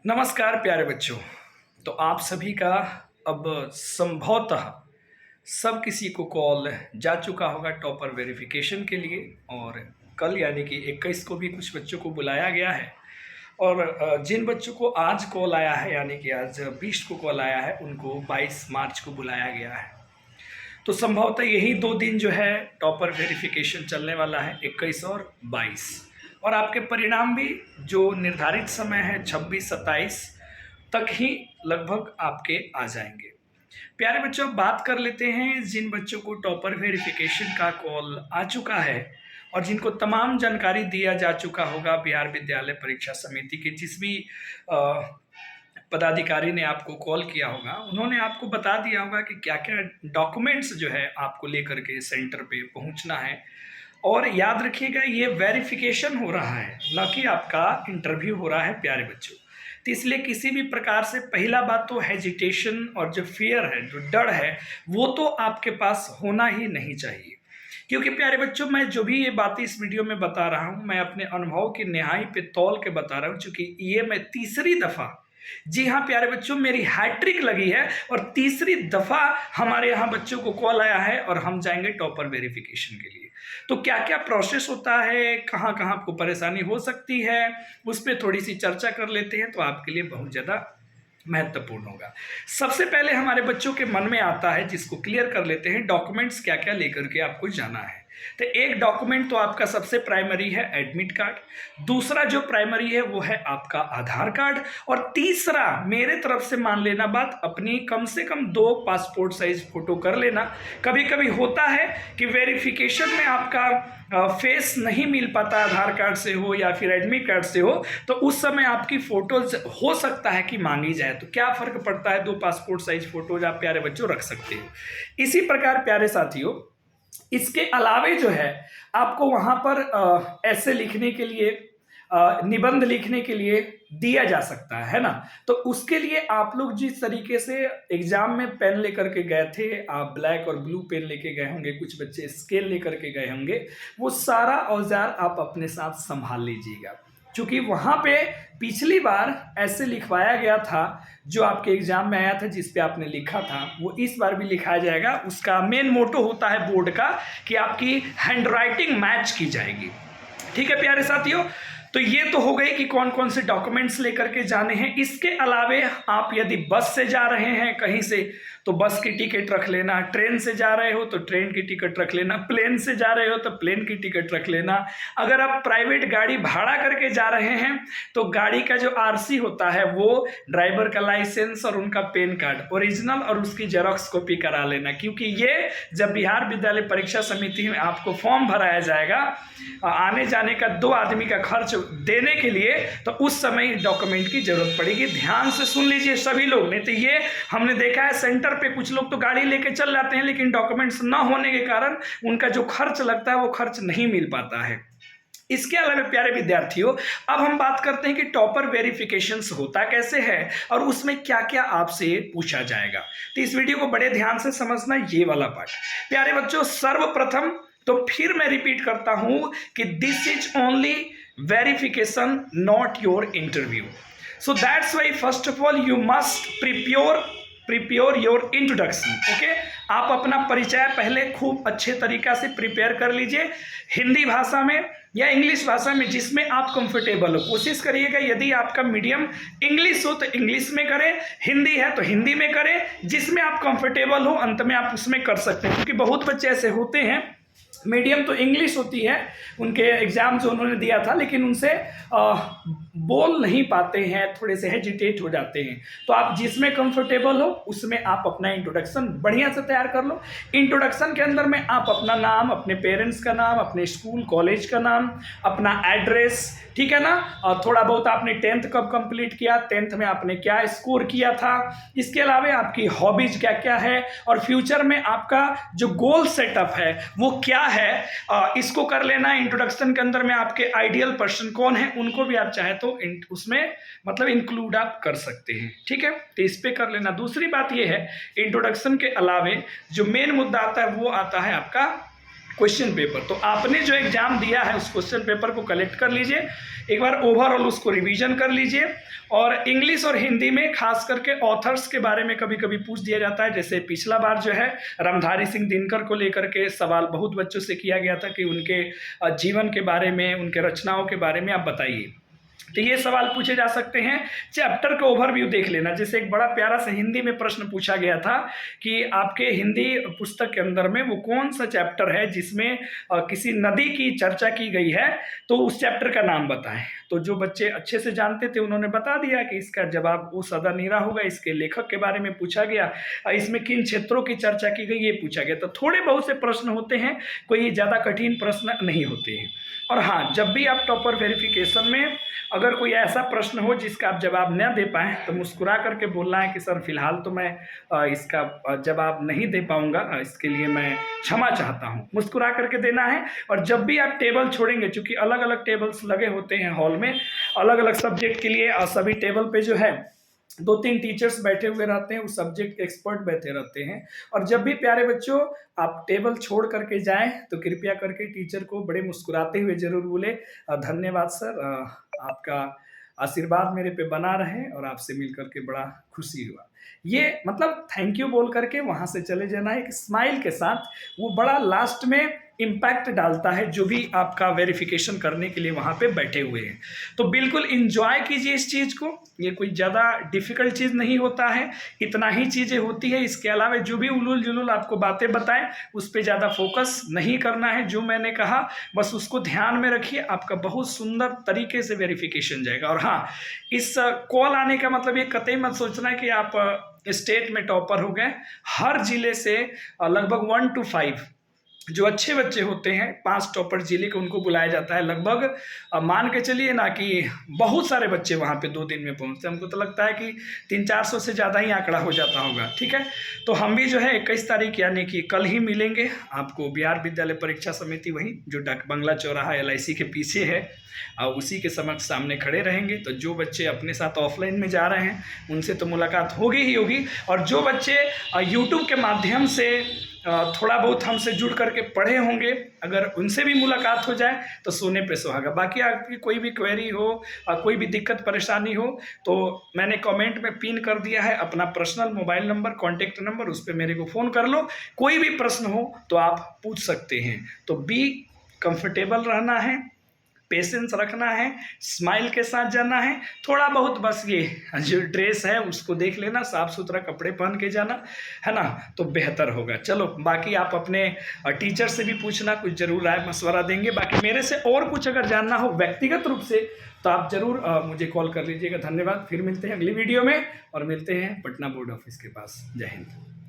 नमस्कार प्यारे बच्चों। तो आप सभी का अब संभवतः सब किसी को कॉल जा चुका होगा टॉपर वेरिफिकेशन के लिए। और कल यानी कि 21 को भी कुछ बच्चों को बुलाया गया है। और जिन बच्चों को आज कॉल आया है यानी कि आज 20 को कॉल आया है उनको 22 मार्च को बुलाया गया है। तो संभवतः यही 2 दिन जो है टॉपर वेरिफिकेशन चलने वाला है, 21 और 22। और आपके परिणाम भी जो निर्धारित समय है 26-27 तक ही लगभग आपके आ जाएंगे। प्यारे बच्चों, अब बात कर लेते हैं जिन बच्चों को टॉपर वेरिफिकेशन का कॉल आ चुका है और जिनको तमाम जानकारी दिया जा चुका होगा बिहार विद्यालय परीक्षा समिति के जिस भी पदाधिकारी ने आपको कॉल किया होगा, उन्होंने आपको बता दिया होगा कि क्या क्या डॉक्यूमेंट्स जो है आपको लेकर के सेंटर पे पहुंचना है। और याद रखिएगा, ये वेरिफिकेशन हो रहा है, न कि आपका इंटरव्यू हो रहा है प्यारे बच्चों। तो इसलिए किसी भी प्रकार से पहला बात तो हेजिटेशन और जो फियर है, जो डर है, वो तो आपके पास होना ही नहीं चाहिए। क्योंकि प्यारे बच्चों, मैं जो भी ये बातें इस वीडियो में बता रहा हूँ, मैं अपने अनुभव की निहाई पे तौल के बता रहा हूँ। चूंकि ये मैं तीसरी दफ़ा, जी हाँ प्यारे बच्चों, मेरी हैट्रिक लगी है और तीसरी दफ़ा हमारे यहाँ बच्चों को कॉल आया है और हम जाएंगे टॉपर वेरिफिकेशन के लिए। तो क्या क्या प्रोसेस होता है, कहाँ कहाँ आपको परेशानी हो सकती है, उस पर थोड़ी सी चर्चा कर लेते हैं तो आपके लिए बहुत ज़्यादा महत्वपूर्ण होगा। सबसे पहले हमारे बच्चों के मन में आता है, जिसको क्लियर कर लेते हैं, डॉक्यूमेंट्स क्या क्या लेकर के आपको जाना है। तो एक डॉक्यूमेंट तो आपका सबसे प्राइमरी है एडमिट कार्ड, दूसरा जो प्राइमरी है वो है आपका आधार कार्ड, और तीसरा मेरे तरफ से मान लेना बात, अपनी कम से कम 2 पासपोर्ट साइज फोटो कर लेना। कभी कभी होता है कि वेरिफिकेशन में आपका फेस नहीं मिल पाता, आधार कार्ड से हो या फिर एडमिट कार्ड से हो, तो उस समय आपकी फोटोज हो सकता है कि मांगी जाए। तो क्या फर्क पड़ता है, 2 पासपोर्ट साइज फोटोज आप प्यारे बच्चों रख सकते हो। इसी प्रकार प्यारे साथियों, इसके अलावे जो है आपको वहां पर ऐसे लिखने के लिए, निबंध लिखने के लिए दिया जा सकता है ना। तो उसके लिए आप लोग जिस तरीके से एग्जाम में पेन लेकर के गए थे, आप ब्लैक और ब्लू पेन लेके गए होंगे, कुछ बच्चे स्केल लेकर के गए होंगे, वो सारा औजार आप अपने साथ संभाल लीजिएगा। क्योंकि वहां पे पिछली बार ऐसे लिखवाया गया था, जो आपके एग्जाम में आया था जिस पे आपने लिखा था, वो इस बार भी लिखाया जाएगा। उसका मेन मोटो होता है बोर्ड का कि आपकी हैंडराइटिंग मैच की जाएगी। ठीक है प्यारे साथियों, तो ये तो हो गई कि कौन कौन से डॉक्यूमेंट्स लेकर के जाने हैं। इसके अलावे आप यदि बस से जा रहे हैं कहीं से, तो बस की टिकट रख लेना, ट्रेन से जा रहे हो तो ट्रेन की टिकट रख लेना, प्लेन से जा रहे हो तो प्लेन की टिकट रख लेना। अगर आप प्राइवेट गाड़ी भाड़ा करके जा रहे हैं तो गाड़ी का जो आरसी होता है, वो ड्राइवर का लाइसेंस और उनका पैन कार्ड ओरिजिनल और उसकी जेरॉक्स कॉपी करा लेना। क्योंकि ये जब बिहार विद्यालय परीक्षा समिति में आपको फॉर्म भराया जाएगा, आने जाने का 2 आदमी का खर्च देने के लिए, तो उस समय डॉक्यूमेंट की जरूरत पड़ेगी। ध्यान से सुन लीजिए सभी लोग, नहीं तो ये हमने देखा है सेंटर पे कुछ लोग तो गाड़ी लेके चल जाते हैं, लेकिन डॉक्यूमेंट्स ना होने के कारण उनका जो खर्च लगता है वो खर्च नहीं मिल पाता है। इसके अलावा प्यारे विद्यार्थियों, अब हम बात करते हैं कि टॉपर वेरिफिकेशन होता कैसे है और उसमें क्या क्या आपसे पूछा जाएगा। तो इस वीडियो को बड़े ध्यान से समझना, ये वाला पार्ट। प्यारे बच्चों, सर्वप्रथम तो फिर मैं रिपीट करता हूं कि this is only verification, not your interview. So that's why first of all you must prepare your introduction. Okay, आप अपना परिचय पहले खूब अच्छे तरीका से प्रिपेयर कर लीजिए, हिंदी भाषा में या इंग्लिश भाषा में, जिसमें आप कंफर्टेबल हो। कोशिश करिएगा यदि आपका मीडियम इंग्लिश हो तो इंग्लिश में करें, हिंदी है तो हिंदी में करें, जिसमें आप कंफर्टेबल हो अंत में आप उसमें कर सकते हैं। क्योंकि बहुत बच्चे ऐसे होते हैं, मीडियम तो इंग्लिश होती है, उनके एग्जाम जो उन्होंने दिया था, लेकिन उनसे बोल नहीं पाते हैं, थोड़े से हेजिटेट हो जाते हैं। तो आप जिसमें कंफर्टेबल हो उसमें आप अपना इंट्रोडक्शन बढ़िया से तैयार कर लो। इंट्रोडक्शन के अंदर में आप अपना नाम, अपने पेरेंट्स का नाम, अपने स्कूल कॉलेज का नाम, अपना एड्रेस, ठीक है ना, और थोड़ा बहुत आपने 10th कब कंप्लीट किया, 10th में आपने क्या स्कोर किया था, इसके अलावा आपकी हॉबीज क्या क्या है, और फ्यूचर में आपका जो गोल सेटअप है वो क्या है, इसको कर लेना। इंट्रोडक्शन के अंदर में आपके आइडियल पर्सन कौन है, उनको भी आप चाहे तो उसमें मतलब इंक्लूड आप कर सकते हैं। ठीक है, तो इस पे कर लेना। दूसरी बात ये है, इंट्रोडक्शन के अलावे जो मेन मुद्दा आता है वो आता है आपका क्वेश्चन पेपर। तो आपने जो एग्ज़ाम दिया है उस क्वेश्चन पेपर को कलेक्ट कर लीजिए, एक बार ओवरऑल उसको रिवीजन कर लीजिए। और इंग्लिश और हिंदी में खास करके ऑथर्स के बारे में कभी कभी पूछ दिया जाता है। जैसे पिछला बार जो है रामधारी सिंह दिनकर को लेकर के सवाल बहुत बच्चों से किया गया था कि उनके जीवन के बारे में, उनके रचनाओं के बारे में आप बताइए। तो ये सवाल पूछे जा सकते हैं। चैप्टर का ओवरव्यू देख लेना। जैसे एक बड़ा प्यारा सा हिंदी में प्रश्न पूछा गया था कि आपके हिंदी पुस्तक के अंदर में वो कौन सा चैप्टर है जिसमें किसी नदी की चर्चा की गई है, तो उस चैप्टर का नाम बताएं। तो जो बच्चे अच्छे से जानते थे उन्होंने बता दिया कि इसका जवाब वो सदा नीरा होगा। इसके लेखक के बारे में पूछा गया, इसमें किन क्षेत्रों की चर्चा की गई ये पूछा गया। तो थोड़े बहुत से प्रश्न होते हैं, कोई ज़्यादा कठिन प्रश्न नहीं होते हैं। और हाँ, जब भी आप टॉपर वेरिफिकेशन में अगर कोई ऐसा प्रश्न हो जिसका आप जवाब न दे पाएँ तो मुस्कुरा करके बोलना है कि सर फिलहाल तो मैं इसका जवाब नहीं दे पाऊँगा, इसके लिए मैं क्षमा चाहता हूँ। मुस्कुरा करके देना है। और जब भी आप टेबल छोड़ेंगे, चूँकि अलग अलग टेबल्स लगे होते हैं हॉल में, अलग अलग सब्जेक्ट के लिए सभी टेबल पे जो है 2-3 टीचर्स बैठे हुए रहते हैं, वो सब्जेक्ट एक्सपर्ट बैठे रहते हैं। और जब भी प्यारे बच्चों आप टेबल छोड़ करके जाएं तो कृपया करके टीचर को बड़े मुस्कुराते हुए ज़रूर बोले, धन्यवाद सर, आपका आशीर्वाद मेरे पे बना रहे और आपसे मिल करके बड़ा खुशी हुआ। ये मतलब थैंक यू बोल करके वहाँ से चले जाना है एक स्माइल के साथ। वो बड़ा लास्ट में इम्पैक्ट डालता है जो भी आपका वेरिफिकेशन करने के लिए वहाँ पे बैठे हुए हैं। तो बिल्कुल इंजॉय कीजिए इस चीज़ को। ये कोई ज़्यादा डिफ़िकल्ट चीज़ नहीं होता है, इतना ही चीज़ें होती है। इसके अलावा जो भी उलूल जुलूल आपको बातें बताएं उस पर ज़्यादा फोकस नहीं करना है। जो मैंने कहा बस उसको ध्यान में रखिए, आपका बहुत सुंदर तरीके से वेरिफिकेशन जाएगा। और हाँ, इस कॉल आने का मतलब ये कतई मत सोचना है कि आप स्टेट में टॉपर हो गए। हर जिले से लगभग 1 to 5 जो अच्छे बच्चे होते हैं, 5 टॉपर जिले के उनको बुलाया जाता है। लगभग मान के चलिए ना कि बहुत सारे बच्चे वहाँ पे 2 दिन में पहुँचते हैं। हमको तो लगता है कि 300-400 से ज़्यादा ही आंकड़ा हो जाता होगा। ठीक है, तो हम भी जो है 21 तारीख यानी कि कल ही मिलेंगे आपको बिहार विद्यालय परीक्षा समिति, वहीं जो डाक बंगला चौराहा LIC के पीछे है, उसी के समक्ष सामने खड़े रहेंगे। तो जो बच्चे अपने साथ ऑफलाइन में जा रहे हैं उनसे तो मुलाकात होगी ही होगी, और जो बच्चे यूट्यूब के माध्यम से थोड़ा बहुत हमसे जुड़ करके पढ़े होंगे, अगर उनसे भी मुलाकात हो जाए तो सोने पे सुहागा। बाकी आपकी कोई भी क्वेरी हो, कोई भी दिक्कत परेशानी हो, तो मैंने कमेंट में पिन कर दिया है अपना personal mobile number, contact number, उस पर मेरे को फ़ोन कर लो। कोई भी प्रश्न हो तो आप पूछ सकते हैं। तो बी कंफर्टेबल रहना है, पेशेंस रखना है, स्माइल के साथ जाना है। थोड़ा बहुत बस ये जो ड्रेस है उसको देख लेना, साफ़ सुथरा कपड़े पहन के जाना है ना, तो बेहतर होगा। चलो, बाकी आप अपने टीचर से भी पूछना, कुछ ज़रूर राय मशवरा देंगे। बाकी मेरे से और कुछ अगर जानना हो व्यक्तिगत रूप से तो आप ज़रूर मुझे कॉल कर लीजिएगा। धन्यवाद। फिर मिलते हैं अगली वीडियो में, और मिलते हैं पटना बोर्ड ऑफिस के पास। जय हिंद।